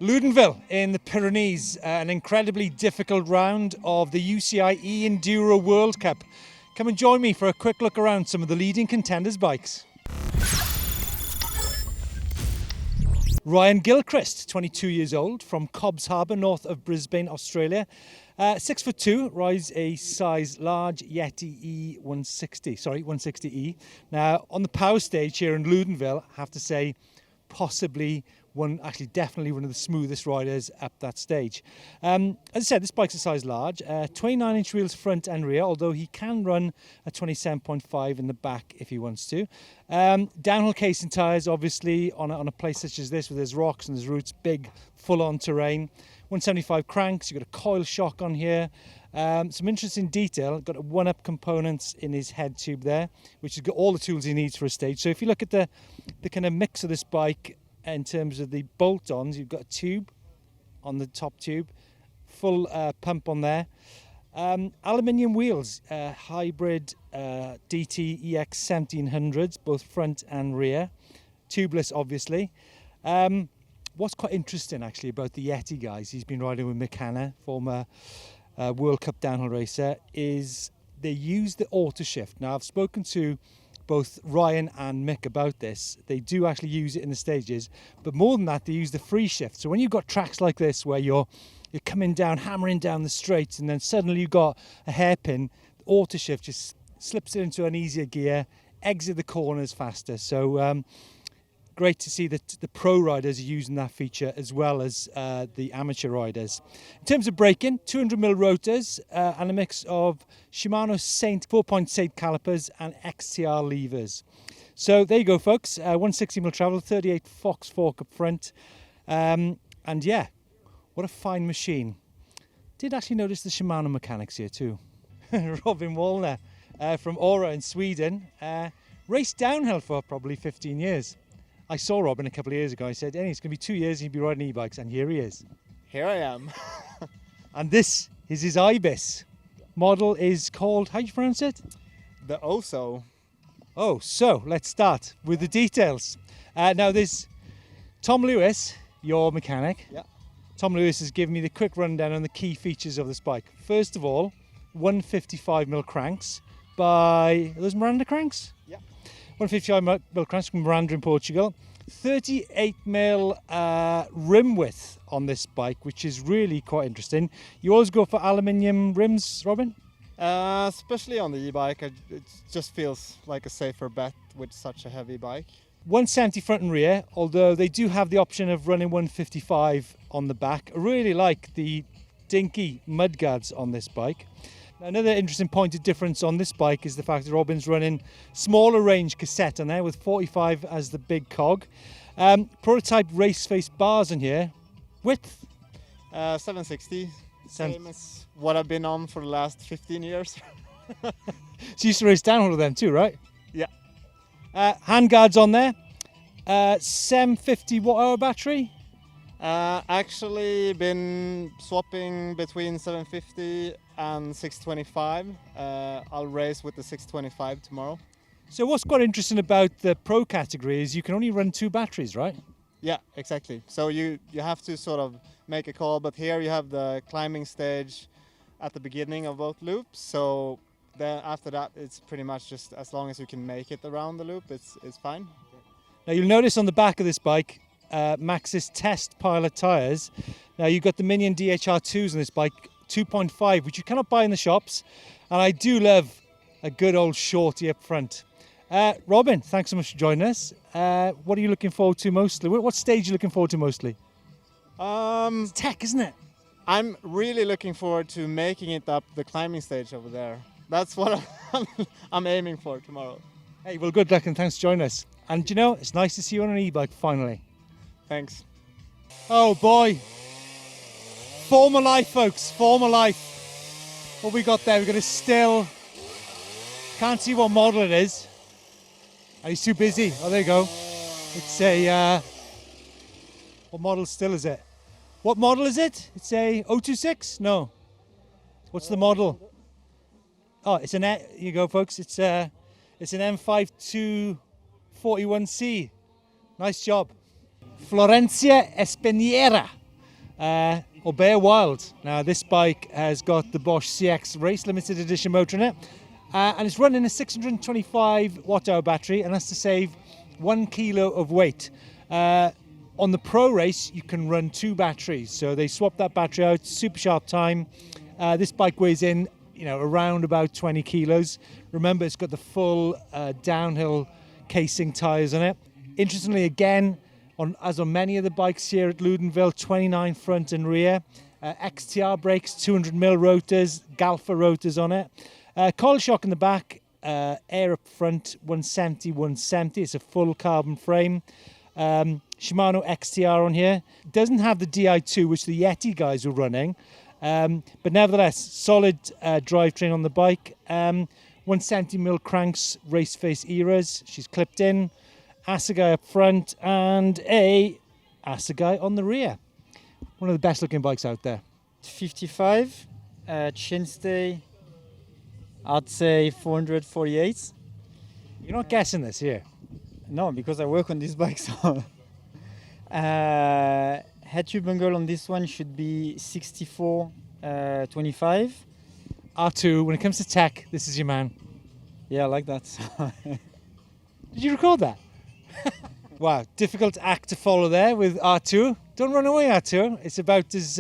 Loudenvielle in the Pyrenees, an incredibly difficult round of the UCI Enduro World Cup. Come and join me for a quick look around some of the leading contenders' bikes. Ryan Gilchrist, 22 years old, from Cobbs Harbour, north of Brisbane, Australia. 6'2", rides a size large Yeti E160E. Now, on the power stage here in Loudenvielle, I have to say, definitely one of the smoothest riders up that stage. As I said, this bike's a size large, 29-inch wheels front and rear, although he can run a 27.5 in the back if he wants to. Downhill casing tyres, obviously, on a place such as this, where there's rocks and there's roots, big, full-on terrain. 175 cranks, you've got a coil shock on here. Some interesting detail, got a one-up components in his head tube there, which has got all the tools he needs for a stage. So if you look at the kind of mix of this bike in terms of the bolt-ons, you've got a tube on the top tube, full pump on there. Aluminium wheels, hybrid DT EX 1700s, both front and rear. Tubeless, obviously. What's quite interesting, actually, about the Yeti guys, he's been riding with McKenna, former World Cup downhill racer, is they use the auto shift. Now, I've spoken to both Ryan and Mick about this. They do actually use it in the stages, but more than that, they use the free shift. So when you've got tracks like this where you're coming down, hammering down the straights, and then suddenly you've got a hairpin, the auto shift just slips it into an easier gear, exit the corners faster. So great to see that the pro riders are using that feature as well as the amateur riders. In terms of braking, 200mm rotors and a mix of Shimano Saint 4.8 calipers and XTR levers. So there you go, folks. 160mm travel, 38 Fox fork up front. And yeah, what a fine machine. Did actually notice the Shimano mechanics here too. Robin Wallner from Orbea in Sweden. Raced downhill for probably 15 years. I saw Robin a couple of years ago. I said, hey, it's going to be 2 years and he'll be riding e-bikes. And here he is. Here I am. And this is his Ibis. Model is called, how do you pronounce it? The Oso. Oh, so let's start with the details. Now there's Tom Lewis, your mechanic. Yeah. Tom Lewis has given me the quick rundown on the key features of this bike. First of all, 155mm cranks by, are those Miranda cranks? Yeah. 155mm cranks from Miranda in Portugal. 38mm rim width on this bike, which is really quite interesting. You always go for aluminium rims, Robin? Especially on the e-bike, it just feels like a safer bet with such a heavy bike. 170 front and rear, although they do have the option of running 155 on the back. I really like the dinky mudguards on this bike. Another interesting point of difference on this bike is the fact that Robin's running smaller range cassette on there with 45 as the big cog. Prototype race face bars on here. Width? 760, same as what I've been on for the last 15 years. So you used to race downhill with them too, right? Yeah. Handguards on there. 750 watt-hour battery. Actually been swapping between 750 and 625. I'll race with the 625 tomorrow. So what's quite interesting about the pro category is you can only run 2 batteries, right? Yeah, exactly. So you have to sort of make a call, but here you have the climbing stage at the beginning of both loops. So then after that, it's pretty much just as long as you can make it around the loop, it's fine. Now you'll notice on the back of this bike, Maxxis Test Pilot tyres. Now you've got the Minion DHR2s on this bike, 2.5, which you cannot buy in the shops. And I do love a good old shorty up front. Robin, thanks so much for joining us. What are you looking forward to mostly? What stage are you looking forward to mostly? It's tech, isn't it? I'm really looking forward to making it up the climbing stage over there. That's what I'm aiming for tomorrow. Hey, well, good luck and thanks for joining us. And you know, it's nice to see you on an e-bike finally. Thanks. Oh boy. Former life, folks, former life. What we got there, we've got a still. Can't see what model it is. And he's too busy. Oh, there you go. It's a, what model still is it? What model is it? It's a 026? No. What's the model? Oh, it's an, here you go, folks. It's an M5241C. Nice job. Florencia Espiniera. Orbea Wild. Now this bike has got the Bosch CX Race Limited Edition motor in it, and it's running a 625 watt-hour battery, and that's to save 1 kilo of weight. On the Pro Race, you can run 2 batteries, so they swap that battery out. Super sharp time. This bike weighs in, around about 20 kilos. Remember, it's got the full downhill casing tyres on it. Interestingly, again, as on many of the bikes here at Loudenvielle, 29 front and rear. XTR brakes, 200mm rotors, Galfa rotors on it. Coil shock in the back, air up front, 170/170. It's a full carbon frame. Shimano XTR on here. Doesn't have the Di2, which the Yeti guys were running. But nevertheless, solid drivetrain on the bike. 170mm cranks, race face eras. She's clipped in. Assegai up front and a Assegai on the rear. One of the best looking bikes out there. 55, chainstay, I'd say 448. You're not guessing this here. No, because I work on this bike. So head tube angle on this one should be 64-25. R2, when it comes to tech, this is your man. Yeah, I like that. Did you record that? Wow, difficult act to follow there with R2. Don't run away, R2. It's about as...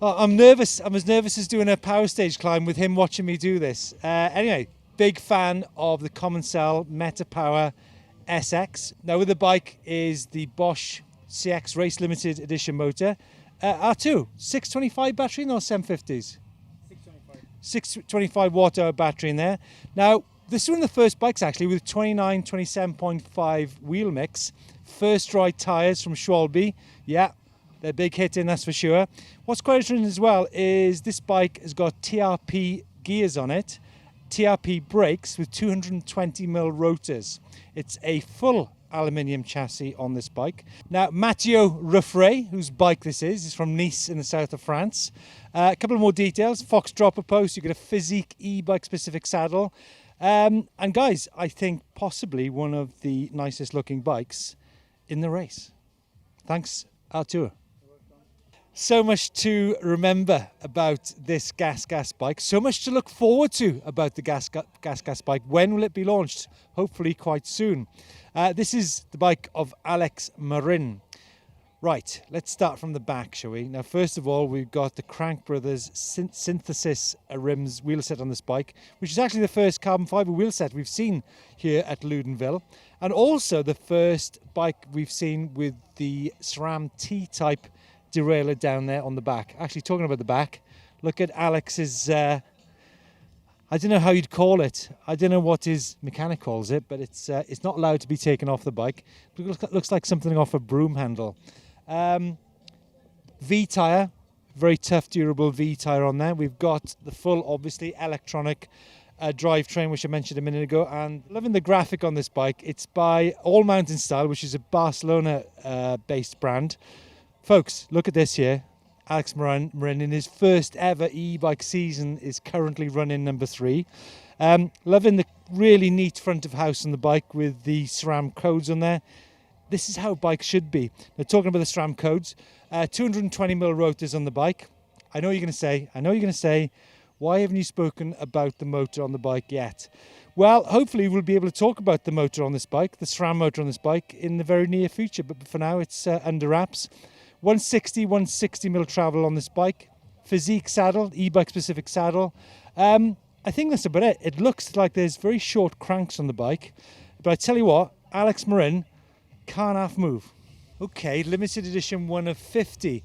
I'm nervous. I'm as nervous as doing a power stage climb with him watching me do this. Anyway, big fan of the Commencal Meta Power SX. Now with the bike is the Bosch CX Race Limited Edition motor. R2, 625 battery in those 750s? 625 watt-hour battery in there. Now, this is one of the first bikes actually with 27.5 wheel mix. First ride tyres from Schwalbe. Yeah, they're big hitting, that's for sure. What's quite interesting as well is this bike has got TRP gears on it, TRP brakes with 220mm rotors. It's a full aluminium chassis on this bike. Now, Mathieu Ruffray, whose bike this is from Nice in the south of France. A couple of more details. Fox dropper post, you get a Physique e-bike specific saddle. And guys, I think possibly one of the nicest looking bikes in the race. Thanks, Artur. So much to remember about this GasGas bike. So much to look forward to about the GasGas bike. When will it be launched? Hopefully quite soon. This is the bike of Alex Marin. Right, let's start from the back, shall we? Now, first of all, we've got the Crank Brothers Synthesis rims wheel set on this bike, which is actually the first carbon fibre wheel set we've seen here at Loudenvielle, and also the first bike we've seen with the SRAM T-type derailleur down there on the back. Actually, talking about the back, look at Alex's, I don't know how you'd call it. I don't know what his mechanic calls it, but it's not allowed to be taken off the bike. It looks like something off a broom handle. V-tyre, very tough, durable V-tyre on there. We've got the full, obviously, electronic drivetrain, which I mentioned a minute ago, and loving the graphic on this bike. It's by All Mountain Style, which is a Barcelona-based brand. Folks, look at this here. Alex Marin in his first ever e-bike season is currently running number 3. Loving the really neat front of house on the bike with the SRAM codes on there. This is how bikes should be. Now, talking about the SRAM codes, 220mm rotors on the bike. I know you're going to say, why haven't you spoken about the motor on the bike yet? Well, hopefully we'll be able to talk about the motor on this bike, the SRAM motor on this bike, in the very near future. But for now, it's under wraps. 160mm travel on this bike. Physique saddle, e-bike specific saddle. I think that's about it. It looks like there's very short cranks on the bike. But I tell you what, Alex Marin can't half move. Okay, limited edition 1 of 50.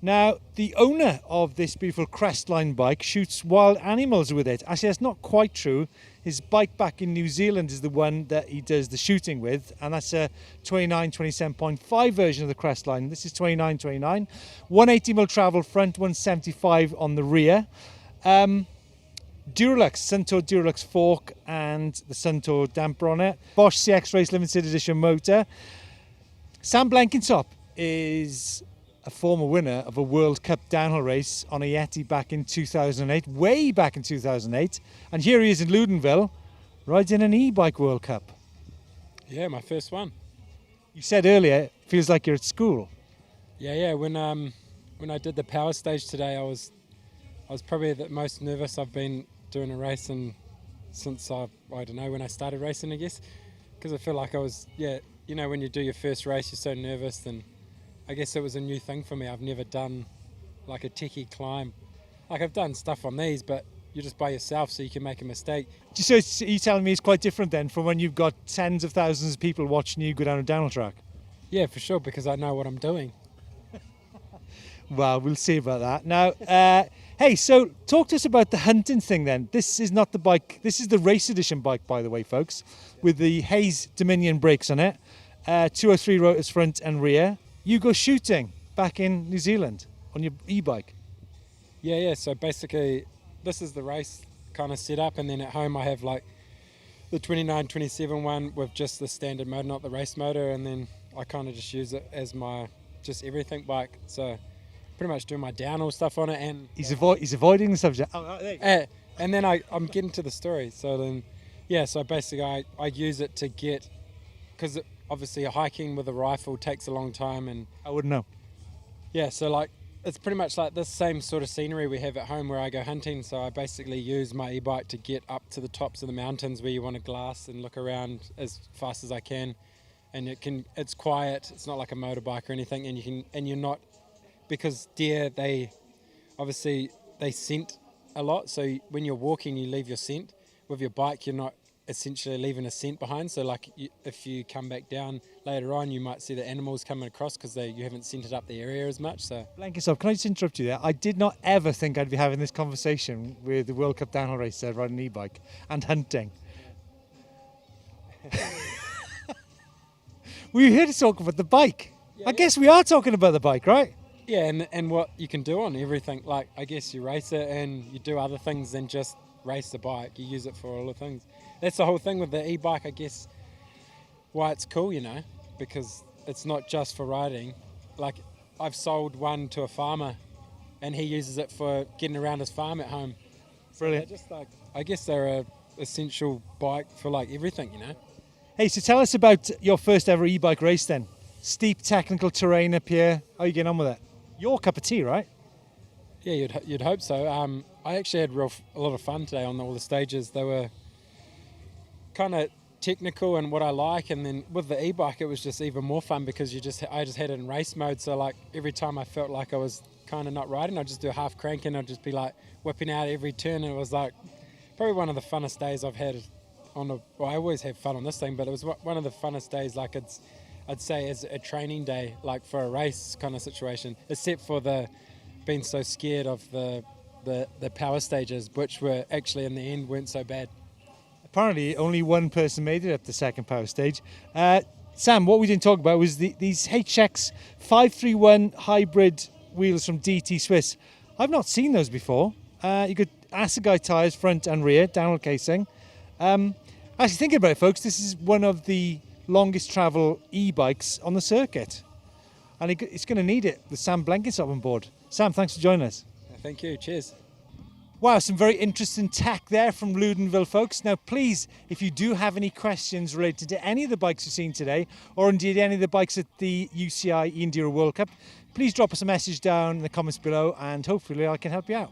Now, the owner of this beautiful Crestline bike shoots wild animals with it. Actually, that's not quite true. His bike back in New Zealand is the one that he does the shooting with, and that's a 27.5 version of the Crestline. This is 29. 180mm travel front, 175 on the rear. Duralux, Suntour Duralux fork and the Suntour damper on it. Bosch CX Race Limited Edition motor. Sam Blenkinsop is a former winner of a World Cup downhill race on a Yeti back in 2008, way back in 2008. And here he is in Loudenvielle, riding an e-bike World Cup. Yeah, my first one. You said earlier, it feels like you're at school. Yeah. When when I did the power stage today, I was probably the most nervous I've been doing a race since I don't know, when I started racing, I guess, because I feel like I was, you know, when you do your first race, you're so nervous, and I guess it was a new thing for me. I've never done like a techie climb. Like I've done stuff on these, but you're just by yourself, so you can make a mistake. So are you telling me it's quite different then from when you've got tens of thousands of people watching you go down a downhill track? Yeah, for sure, because I know what I'm doing. Well, we'll see about that. Now, hey, so talk to us about the hunting thing then. This is not the bike, this is the race edition bike, by the way, folks, with the Hayes Dominion brakes on it, 203 rotors front and rear. You go shooting back in New Zealand on your e-bike. Yeah, so basically this is the race kind of setup, and then at home I have like the 29-27 one with just the standard motor, not the race motor, and then I kind of just use it as my just everything bike. So pretty much doing my downhill stuff on it, and he's avoiding the subject. Oh, there you go. And then I'm getting to the story. So then, so basically I use it to get, because obviously hiking with a rifle takes a long time, and I wouldn't know. Yeah, so like it's pretty much like this same sort of scenery we have at home where I go hunting. So I basically use my e-bike to get up to the tops of the mountains where you want to glass and look around as fast as I can, and it's quiet. It's not like a motorbike or anything, and you're not. Because deer, they scent a lot, so when you're walking you leave your scent. With your bike you're not essentially leaving a scent behind, so like if you come back down later on you might see the animals coming across because you haven't scented up the area as much. So Blenkinsop, can I just interrupt you there? I did not ever think I'd be having this conversation with the World Cup downhill racer riding an e-bike and hunting. We're here to talk about the bike. I guess we are talking about the bike, right? Yeah, and what you can do on everything. Like, I guess you race it and you do other things than just race the bike. You use it for all the things. That's the whole thing with the e-bike, I guess, why it's cool, you know, because it's not just for riding. Like, I've sold one to a farmer and he uses it for getting around his farm at home. Brilliant. So just like, I guess they're a essential bike for like everything, you know. Hey, so tell us about your first ever e-bike race then. Steep technical terrain up here. How are you getting on with it? Your cup of tea, right? Yeah, you'd hope so. I actually had a lot of fun today on all the stages. They were kind of technical and what I like, and then with the e-bike it was just even more fun because I just had it in race mode. So like every time I felt like I was kind of not riding, I'd just do a half crank and I'd just be like whipping out every turn, and it was like probably one of the funnest days I've had well, I always have fun on this thing, but it was one of the funnest days. Like I'd say as a training day, like for a race kind of situation, except for being so scared of the power stages, which were actually in the end weren't so bad. Apparently only one person made it up the second power stage. Sam, what we didn't talk about was these HX 531 hybrid wheels from DT Swiss. I've not seen those before. You could Assegai tyres front and rear, downhill casing. Actually thinking about it, folks, this is one of the longest travel e-bikes on the circuit, and it's going to need it with Sam Blenkinsop on board. Sam, thanks for joining us. Thank you, cheers. Wow, some very interesting tech there from Loudenvielle, folks. Now please, if you do have any questions related to any of the bikes you've seen today, or indeed any of the bikes at the UCI Enduro World Cup, please drop us a message down in the comments below and hopefully I can help you out.